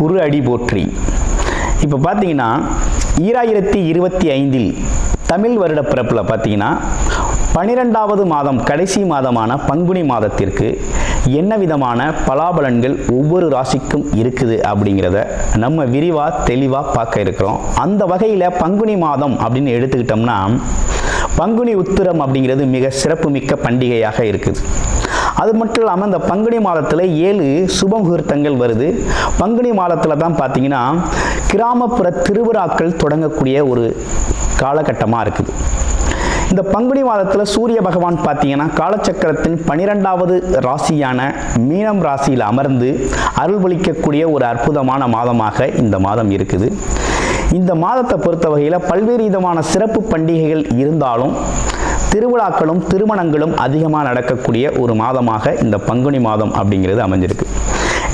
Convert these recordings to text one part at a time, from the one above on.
குரு அடி போற்றி. இப்போ பார்த்தீங்கன்னா 2025 தமிழ் வருட பிறப்பில் பார்த்தீங்கன்னா 12வது மாதம் கடைசி மாதமான பங்குனி மாதத்திற்கு என்ன விதமான பலாபலன்கள் ஒவ்வொரு ராசிக்கும் இருக்குது அப்படிங்கிறத நம்ம விரிவாக தெளிவாக பார்க்க இருக்கிறோம். அந்த வகையில் பங்குனி மாதம் அப்படின்னு எடுத்துக்கிட்டோம்னா பங்குனி உத்திரம் அப்படிங்கிறது மிக சிறப்புமிக்க பண்டிகையாக இருக்குது. அது மட்டும் இல்லாமல் இந்த பங்குனி மாதத்தில் 7 சுப முகூர்த்தங்கள் வருது. பங்குனி மாதத்தில் தான் பார்த்தீங்கன்னா கிராமப்புற திருவிழாக்கள் தொடங்கக்கூடிய ஒரு காலகட்டமாக இருக்குது. இந்த பங்குனி மாதத்தில் சூரிய பகவான் பார்த்தீங்கன்னா காலச்சக்கரத்தின் 12வது ராசியான மீனம் ராசியில் அமர்ந்து அருள்பளிக்கக்கூடிய ஒரு அற்புதமான மாதமாக இந்த மாதம் இருக்குது. இந்த மாதத்தை பொறுத்த வகையில் பல்வேறு விதமான சிறப்பு பண்டிகைகள் இருந்தாலும் திருவிழாக்களும் திருமணங்களும் அதிகமாக நடக்கக்கூடிய ஒரு மாதமாக இந்த பங்குனி மாதம் அப்படிங்கிறது அமைஞ்சிருக்கு.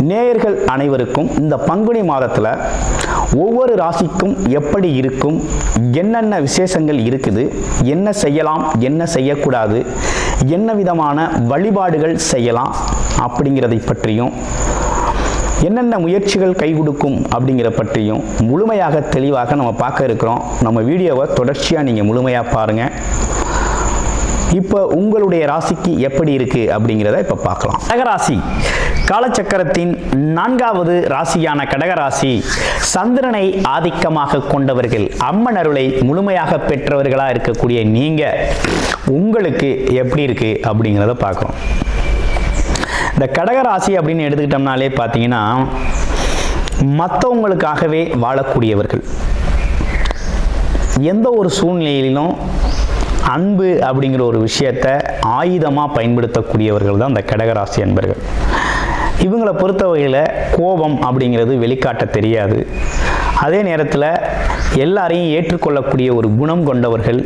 நேயர்கள் அனைவருக்கும் இந்த பங்குனி மாதத்தில் ஒவ்வொரு ராசிக்கும் எப்படி இருக்கும், என்னென்ன விசேஷங்கள் இருக்குது, என்ன செய்யலாம் என்ன செய்யக்கூடாது, என்ன விதமான வழிபாடுகள் செய்யலாம் அப்படிங்கிறதை பற்றியும் என்னென்ன முயற்சிகள் கை கொடுக்கும் அப்படிங்கிற பற்றியும் முழுமையாக தெளிவாக நம்ம பார்க்க இருக்கிறோம். நம்ம வீடியோவை தொடர்ச்சியாக நீங்கள் முழுமையாக பாருங்கள். இப்போ உங்களுடைய ராசிக்கு எப்படி இருக்கு அப்படிங்கிறத இப்போ பார்க்கலாம். கடகராசி காலச்சக்கரத்தின் 4வது ராசியான கடகராசி சந்திரனை ஆதிக்கமாக கொண்டவர்கள், அம்மன் அருளை முழுமையாக பெற்றவர்களாக இருக்கக்கூடிய நீங்கள் உங்களுக்கு எப்படி இருக்கு அப்படிங்கிறத பார்க்குறோம். இந்த கடகராசி அப்படின்னு எடுத்துக்கிட்டோம்னாலே பார்த்தீங்கன்னா மற்றவங்களுக்காகவே வாழக்கூடியவர்கள், எந்த ஒரு சூழ்நிலையிலும் அன்பு அப்படிங்கிற ஒரு விஷயத்தை ஆயுதமாக பயன்படுத்தக்கூடியவர்கள் தான் இந்த கடகராசி அன்பர்கள். இவங்களை பொறுத்த வகையில் கோபம் அப்படிங்கிறது வெளிக்காட்ட தெரியாது. அதே நேரத்தில் எல்லாரையும் ஏற்றுக்கொள்ளக்கூடிய ஒரு குணம் கொண்டவர்கள்.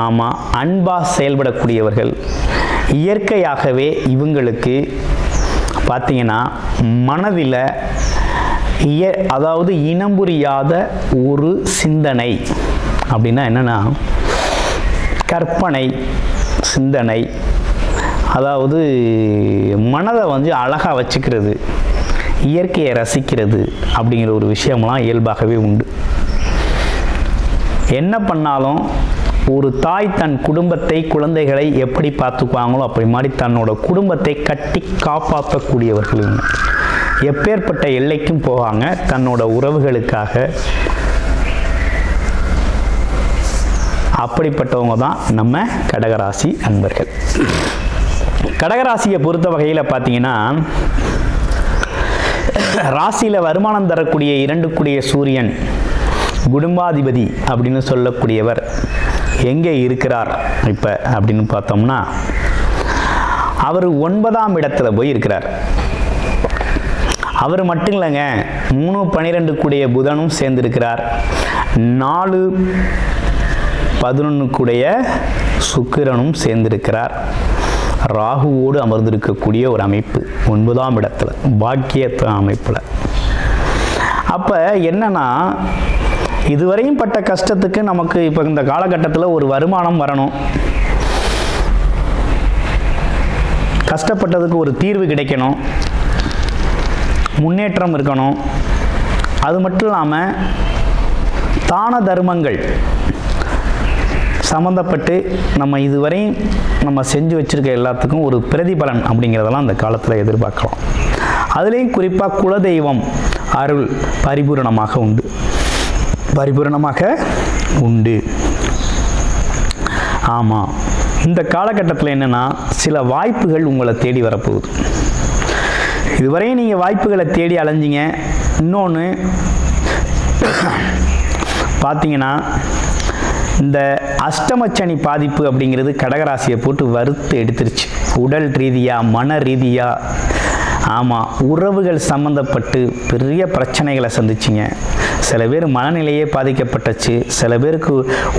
ஆமாம், அன்பாக செயல்படக்கூடியவர்கள். இயற்கையாகவே இவங்களுக்கு பார்த்தீங்கன்னா மனதில் அதாவது இனம் புரியாத ஒரு சிந்தனை அப்படின்னா என்னென்னா கற்பனை சிந்தனை, அதாவது மனதை அழகாக வச்சுக்கிறது, இயற்கையை ரசிக்கிறது அப்படிங்கிற ஒரு விஷயம்லாம் இயல்பாகவே உண்டு. என்ன பண்ணாலும் ஒரு தாய் தன் குடும்பத்தை குழந்தைகளை எப்படி பார்த்துக்குவாங்களோ அப்படி மாதிரி தன்னோட குடும்பத்தை கட்டி காப்பாற்றக்கூடியவர்கள். எப்பேற்பட்ட எல்லைக்கும் போவாங்க தன்னோட உறவுகளுக்காக. அப்படிப்பட்டவங்க தான் நம்ம கடகராசி அன்பர்கள். கடகராசியை பொறுத்த வகையில் பார்த்தீங்கன்னா ராசியில் வருமானம் தரக்கூடிய 2 கூடிய சூரியன் குடும்பாதிபதி அப்படின்னு சொல்லக்கூடியவர் எங்கே இருக்கிறார் இப்போ அப்படின்னு பார்த்தோம்னா அவர் 9ஆம் இடத்துல போய் இருக்கிறார். அவர் மட்டும் இல்லைங்க, 3 12 கூடிய புதனும் சேர்ந்திருக்கிறார். 4 11 கூடிய சுக்கிரனும் சேர்ந்திருக்கிறார். ராகுவோடு அமர்ந்திருக்கக்கூடிய ஒரு அமைப்பு 9ஆம் இடத்துல பாக்கியத்து அமைப்பில். அப்போ என்னன்னா இதுவரையும் பட்ட கஷ்டத்துக்கு நமக்கு இப்போ இந்த காலகட்டத்தில் ஒரு வருமானம் வரணும், கஷ்டப்பட்டதுக்கு ஒரு தீர்வு கிடைக்கணும், முன்னேற்றம் இருக்கணும். அது மட்டும் இல்லாமல் தான தர்மங்கள் சம்மந்தப்பட்டு நம்ம இதுவரையும் நம்ம செஞ்சு வச்சுருக்க எல்லாத்துக்கும் ஒரு பிரதிபலன் அப்படிங்கிறதெல்லாம் அந்த காலத்தில் எதிர்பார்க்கலாம். அதுலேயும் குறிப்பாக குலதெய்வம் அருள் பரிபூரணமாக உண்டு. ஆமாம், இந்த காலகட்டத்தில் என்னென்னா சில வாய்ப்புகள் உங்களை தேடி வரப்போகுது. இதுவரையும் நீங்கள் வாய்ப்புகளை தேடி அலைஞ்சிங்க. இன்னொன்று பார்த்தீங்கன்னா இந்த அஷ்டமச்சனி பாதிப்பு அப்படிங்கிறது கடகராசியை போட்டு வறுத்து எடுத்துருச்சு. உடல் ரீதியாக மன ரீதியாக ஆமாம் உறவுகள் சம்மந்தப்பட்டு பெரிய பிரச்சனைகளை சந்திச்சிங்க. சில பேர் மனநிலையே பாதிக்கப்பட்டுச்சு. சில பேருக்கு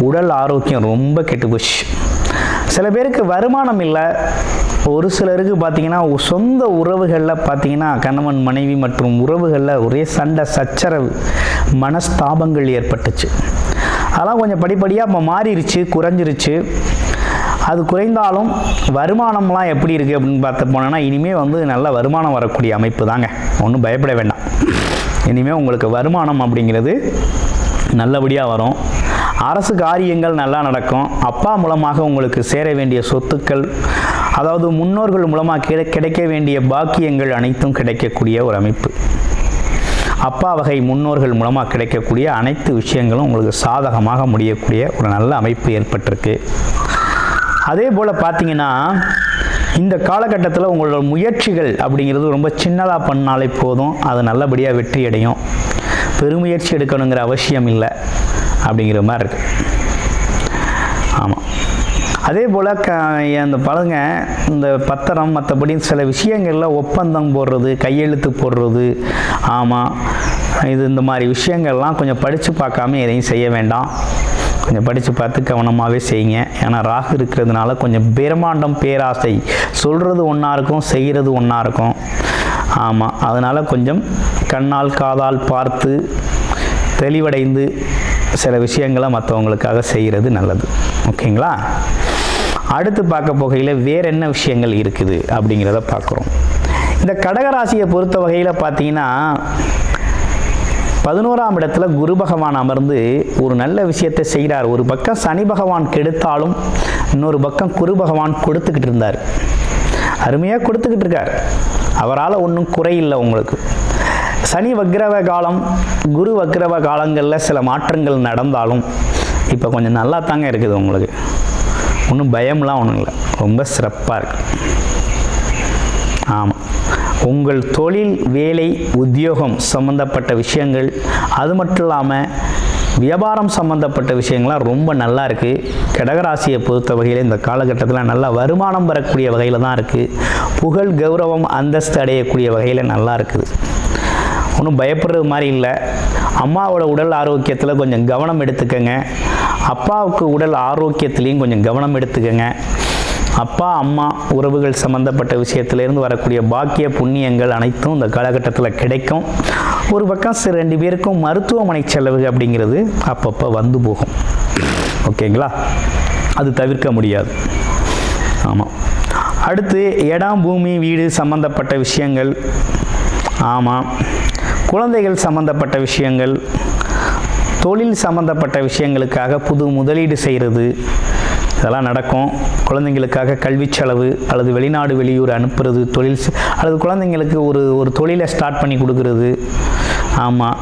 உடல் ஆரோக்கியம் ரொம்ப கெட்டு போச்சு. சில பேருக்கு வருமானம் இல்லை. ஒரு சிலருக்கு பார்த்தீங்கன்னா சொந்த உறவுகளில் பார்த்தீங்கன்னா கணவன் மனைவி மற்றும் உறவுகளில் ஒரே சண்டை சச்சரவு மனஸ்தாபங்கள் ஏற்பட்டுச்சு. அதெல்லாம் கொஞ்சம் படிப்படியாக இப்போ மாறிடுச்சு, குறைஞ்சிருச்சு. அது குறைந்தாலும் வருமானம்லாம் எப்படி இருக்குது அப்படின்னு பார்த்து போனோன்னா இனிமேல் நல்ல வருமானம் வரக்கூடிய அமைப்பு தாங்க. ஒன்றும் பயப்பட வேண்டாம். இனிமேல் உங்களுக்கு வருமானம் அப்படிங்கிறது நல்லபடியாக வரும். அரசு காரியங்கள் நல்லா நடக்கும். அப்பா மூலமாக உங்களுக்கு சேர வேண்டிய சொத்துக்கள், அதாவது முன்னோர்கள் மூலமாக கிடைக்க வேண்டிய பாக்கியங்கள் அனைத்தும் கிடைக்கக்கூடிய ஒரு அமைப்பு. அப்பா வகை முன்னோர்கள் மூலமாக கிடைக்கக்கூடிய அனைத்து விஷயங்களும் உங்களுக்கு சாதகமாக முடியக்கூடிய ஒரு நல்ல அமைப்பு ஏற்பட்டிருக்கு. அதே போல் பார்த்தீங்கன்னா இந்த காலகட்டத்தில் உங்களோட முயற்சிகள் அப்படிங்கிறது ரொம்ப சின்னதாக பண்ணாலே போதும், அது நல்லபடியாக வெற்றி அடையும். பெருமுயற்சி எடுக்கணுங்கிற அவசியம் இல்லை அப்படிங்கிற மாதிரி இருக்குது. ஆமாம். அதே போல் அந்த பழங்க இந்த பத்திரம் மற்றபடி சில விஷயங்களில் ஒப்பந்தம் போடுறது, கையெழுத்து போடுறது, ஆமாம், இந்த மாதிரி விஷயங்கள்லாம் கொஞ்சம் படித்து பார்க்காம எதையும் செய்ய வேண்டாம். கொஞ்சம் படித்து பார்த்து கவனமாகவே செய்யுங்க. ஏன்னா ராகு இருக்கிறதுனால கொஞ்சம் பிரம்மாண்டம், பேராசை, சொல்கிறது ஒன்றா இருக்கும், செய்கிறது ஒன்றா இருக்கும். ஆமாம், அதனால் கொஞ்சம் கண்ணால் காதால் பார்த்து தெளிவடைந்து சில விஷயங்களை மற்றவங்களுக்காக செய்கிறது நல்லது. ஓகேங்களா? அடுத்து பார்க்க போகையில் வேறு என்ன விஷயங்கள் இருக்குது அப்படிங்கிறத பார்க்குறோம். இந்த கடகராசியை பொறுத்த வகையில் பார்த்தீங்கன்னா 11ஆம் இடத்துல குரு பகவான் அமர்ந்து ஒரு நல்ல விஷயத்தை செய்கிறார். ஒரு பக்கம் சனி பகவான் கெடுத்தாலும் இன்னொரு பக்கம் குரு பகவான் கொடுத்துக்கிட்டு இருந்தார். அருமையாக கொடுத்துக்கிட்டு இருக்கார். அவரால் ஒன்றும் குறையில்லை உங்களுக்கு. சனி வக்ரவ காலம், குரு வக்ரவ காலங்களில் சில மாற்றங்கள் நடந்தாலும் இப்போ கொஞ்சம் நல்லா தாங்க இருக்குது உங்களுக்கு. ஒன்றும் பயம்லாம் ஒன்றும் இல்லை, ரொம்ப சிறப்பாக இருக்குது. ஆமாம், உங்கள் தொழில், வேலை, உத்தியோகம் சம்மந்தப்பட்ட விஷயங்கள், அது மட்டும் இல்லாமல் வியாபாரம் சம்மந்தப்பட்ட விஷயங்கள்லாம் ரொம்ப நல்லா இருக்குது. கடகராசியை பொறுத்த வகையில் இந்த காலகட்டத்தில் நல்லா வருமானம் வரக்கூடிய வகையில் தான் இருக்குது. புகழ், கௌரவம், அந்தஸ்து அடையக்கூடிய வகையில் நல்லா இருக்குது. ஒன்றும் பயப்படுறது மாதிரி இல்லை. அம்மாவோட உடல் ஆரோக்கியத்தில் கொஞ்சம் கவனம் எடுத்துக்கங்க. அப்பாவுக்கு உடல் ஆரோக்கியத்திலையும் கொஞ்சம் கவனம் எடுத்துக்கங்க. அப்பா அம்மா உறவுகள் சம்மந்தப்பட்ட விஷயத்திலேருந்து வரக்கூடிய பாக்கிய புண்ணியங்கள் அனைத்தும் இந்த காலகட்டத்தில் கிடைக்கும். ஒரு பக்கம் 2 பேருக்கும் மருத்துவமனை செலவு அப்படிங்கிறது அப்பப்போ வந்து போகும். ஓகேங்களா? அது தவிர்க்க முடியாது. ஆமாம். அடுத்து இடம், பூமி, வீடு சம்மந்தப்பட்ட விஷயங்கள், ஆமாம், குழந்தைகள் சம்மந்தப்பட்ட விஷயங்கள், தொழில் சம்மந்தப்பட்ட விஷயங்களுக்காக புது முதலீடு செய்கிறது, இதெல்லாம் நடக்கும். குழந்தைங்களுக்காக கல்வி செலவு அல்லது வெளிநாடு வெளியூர் அனுப்புறது, தொழில் அல்லது குழந்தைங்களுக்கு ஒரு தொழிலை ஸ்டார்ட் பண்ணி கொடுக்கறது, ஆமாம்,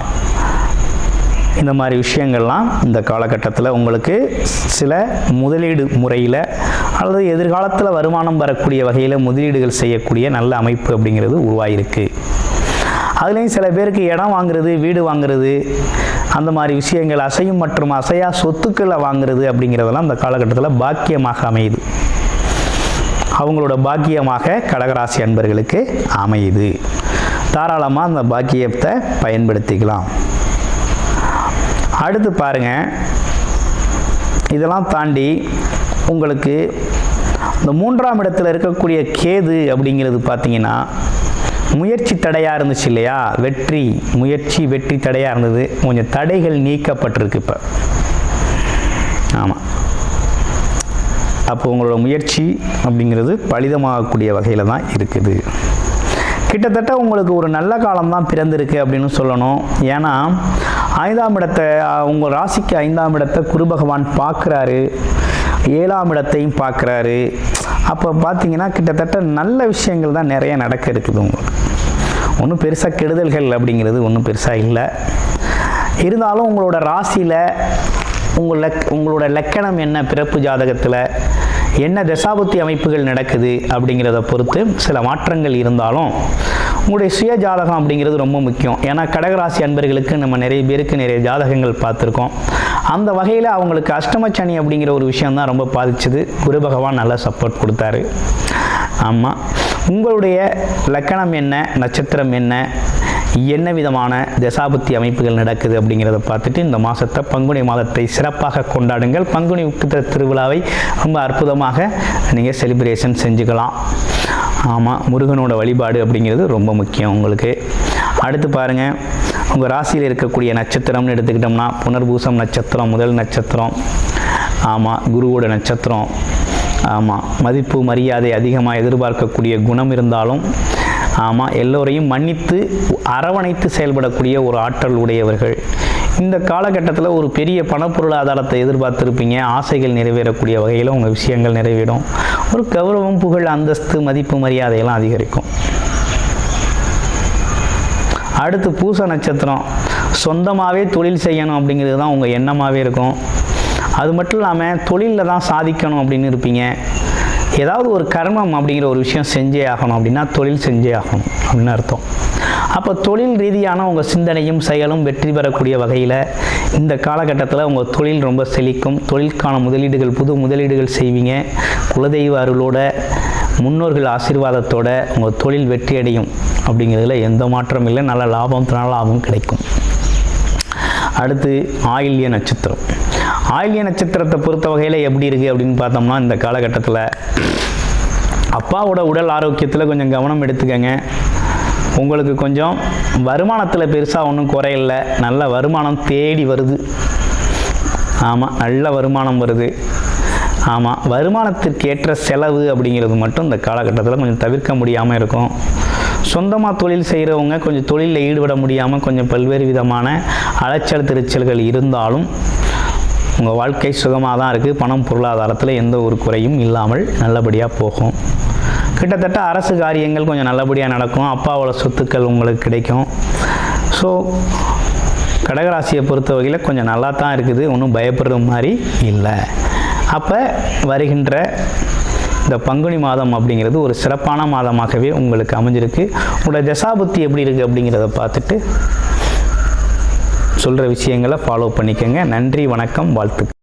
இந்த மாதிரி விஷயங்கள்லாம் இந்த காலகட்டத்தில் உங்களுக்கு சில முதலீடு முறையில் அல்லது எதிர்காலத்தில் வருமானம் வரக்கூடிய வகையில் முதலீடுகள் செய்யக்கூடிய நல்ல அமைப்பு அப்படிங்கிறது உருவாகிருக்கு. அதுலேயும் சில பேருக்கு இடம் வாங்குறது, வீடு வாங்குறது, அந்த மாதிரி விஷயங்கள், அசையும் மற்றும் அசையா சொத்துக்களை வாங்குறது அப்படிங்கிறதெல்லாம் இந்த காலகட்டத்தில் பாக்கியமாக அமையுது. அவங்களோட பாக்கியமாக கடகராசி அன்பர்களுக்கு அமையுது. தாராளமாக அந்த பாக்கியத்தை பயன்படுத்திக்கலாம். அடுத்து பாருங்கள், இதெல்லாம் தாண்டி உங்களுக்கு இந்த 3ஆம் இடத்துல இருக்கக்கூடிய கேது அப்படிங்கிறது பார்த்தீங்கன்னா முயற்சி தடையாக இருந்துச்சு இல்லையா, வெற்றி தடையாக இருந்தது. கொஞ்சம் தடைகள் நீக்கப்பட்டிருக்கு இப்போ. ஆமாம், அப்போ உங்களோட முயற்சி அப்படிங்கிறது பலிதமாகக்கூடிய வகையில் தான் இருக்குது. கிட்டத்தட்ட உங்களுக்கு ஒரு நல்ல காலம்தான் பிறந்திருக்கு அப்படின்னு சொல்லணும். ஏன்னா 5ஆம் இடத்தை, உங்கள் ராசிக்கு 5ஆம் இடத்தை குரு பகவான் பார்க்குறாரு, 7ஆம் இடத்தையும் பார்க்குறாரு. அப்போ பார்த்தீங்கன்னா கிட்டத்தட்ட நல்ல விஷயங்கள் தான் நிறைய நடக்க இருக்குது. உங்களுக்கு ஒன்றும் பெருசாக கெடுதல்கள் அப்படிங்கிறது ஒன்றும் பெருசாக இல்லை. இருந்தாலும் உங்களோட ராசியில் உங்களோட லக்கணம் என்ன, பிறப்பு ஜாதகத்தில் என்ன தசாபுத்தி அமைப்புகள் நடக்குது அப்படிங்கிறத பொறுத்து சில மாற்றங்கள் இருந்தாலும் உங்களுடைய சுய ஜாதகம் அப்படிங்கிறது ரொம்ப முக்கியம். ஏன்னா கடகராசி அன்பர்களுக்கு நம்ம நிறைய பேருக்கு நிறைய ஜாதகங்கள் பார்த்துருக்கோம். அந்த வகையில் அவங்களுக்கு அஷ்டமச்சனி அப்படிங்கிற ஒரு விஷயம் தான் ரொம்ப பாதிச்சது. குரு பகவான் நல்லா சப்போர்ட் கொடுத்தாரு. ஆமாம், உங்களுடைய லக்கணம் என்ன, நட்சத்திரம் என்ன விதமான தசாபுத்தி அமைப்புகள் நடக்குது அப்படிங்கிறத பார்த்துட்டு இந்த மாதத்தை, பங்குனி மாதத்தை சிறப்பாக கொண்டாடுங்கள். பங்குனி உத்திர திருவிழாவை ரொம்ப அற்புதமாக நீங்கள் செலிப்ரேஷன் செஞ்சுக்கலாம். ஆமாம், முருகனோட வழிபாடு அப்படிங்கிறது ரொம்ப முக்கியம் உங்களுக்கு. அடுத்து பாருங்கள், உங்கள் ராசியில் இருக்கக்கூடிய நட்சத்திரம்னு எடுத்துக்கிட்டோம்னா புனர்பூசம் நட்சத்திரம் முதல் நட்சத்திரம். ஆமாம், குருவோட நட்சத்திரம். ஆமாம், மதிப்பு மரியாதை அதிகமாக எதிர்பார்க்கக்கூடிய குணம் இருந்தாலும் ஆமாம், எல்லோரையும் மன்னித்து அரவணைத்து செயல்படக்கூடிய ஒரு ஆற்றல் உடையவர்கள். இந்த காலகட்டத்தில் ஒரு பெரிய பணப்பொருளாதாரத்தை எதிர்பார்த்துருப்பீங்க. ஆசைகள் நிறைவேறக்கூடிய வகையில் உங்கள் விஷயங்கள் நிறைவேறும். ஒரு கௌரவம், புகழ், அந்தஸ்து, மதிப்பு, மரியாதையெல்லாம் அதிகரிக்கும். அடுத்து பூச நட்சத்திரம். சொந்தமாகவே தொழில் செய்யணும் அப்படிங்கிறது தான் உங்கள் எண்ணமாகவே இருக்கும். அது மட்டும் இல்லாமல் தொழிலில் தான் சாதிக்கணும் அப்படின்னு இருப்பீங்க. ஏதாவது ஒரு கர்மம் அப்படிங்கிற ஒரு விஷயம் செஞ்சே ஆகணும் அப்படின்னா தொழில் செஞ்சே ஆகணும் அப்படின்னு அர்த்தம். அப்போ தொழில் ரீதியான உங்கள் சிந்தனையும் செயலும் வெற்றி பெறக்கூடிய வகையில் இந்த காலகட்டத்தில் உங்கள் தொழில் ரொம்ப செழிக்கும். தொழிலுக்கான முதலீடுகள், புது முதலீடுகள் செய்வீங்க. குலதெய்வ அருளோட, முன்னோர்கள் ஆசீர்வாதத்தோட உங்கள் தொழில் வெற்றி அடையும் அப்படிங்கிறதுல எந்த மாற்றம் இல்லை. நல்ல லாபம் கிடைக்கும். அடுத்து ஆயில்ய நட்சத்திரம். ஆயில்ய நட்சத்திரத்தை பொறுத்த வகையில் எப்படி இருக்குது அப்படின்னு பார்த்தோம்னா, இந்த காலகட்டத்தில் அப்பாவோட உடல் ஆரோக்கியத்தில் கொஞ்சம் கவனம் எடுத்துக்கங்க. உங்களுக்கு கொஞ்சம் வருமானத்தில் பெருசாக ஒன்றும் குறையில்லை. நல்ல வருமானம் தேடி வருது. ஆமாம், நல்ல வருமானம் வருது. ஆமாம், வருமானத்திற்கு ஏற்ற செலவு அப்படிங்கிறது மட்டும் இந்த காலகட்டத்தில் கொஞ்சம் தவிர்க்க முடியாமல் இருக்கும். சொந்தமாக தொழில் செய்கிறவங்க கொஞ்சம் தொழிலில் ஈடுபட முடியாமல் கொஞ்சம் பல்வேறு விதமான அலைச்சல் திருச்சல்கள் இருந்தாலும் உங்கள் வாழ்க்கை சுகமாக தான் இருக்குது. பணம், பொருளாதாரத்தில் எந்த ஒரு குறையும் இல்லாமல் நல்லபடியாக போகும். கிட்டத்தட்ட அரசு காரியங்கள் கொஞ்சம் நல்லபடியாக நடக்கும். அப்பாவோட சொத்துக்கள் உங்களுக்கு கிடைக்கும். ஸோ கடகராசியை பொறுத்த வகையில் கொஞ்சம் நல்லா தான் இருக்குது. ஒன்றும் பயப்படுற மாதிரி இல்லை. அப்போ வருகின்ற இந்த பங்குனி மாதம் அப்படிங்கிறது ஒரு சிறப்பான மாதமாகவே உங்களுக்கு அமைஞ்சிருக்கு. உங்களோட தசாபுத்தி எப்படி இருக்குது அப்படிங்கிறத பார்த்துட்டு சொல்கிற விஷயங்களை ஃபாலோ பண்ணிக்கோங்க. நன்றி, வணக்கம், வாழ்த்துக்கள்.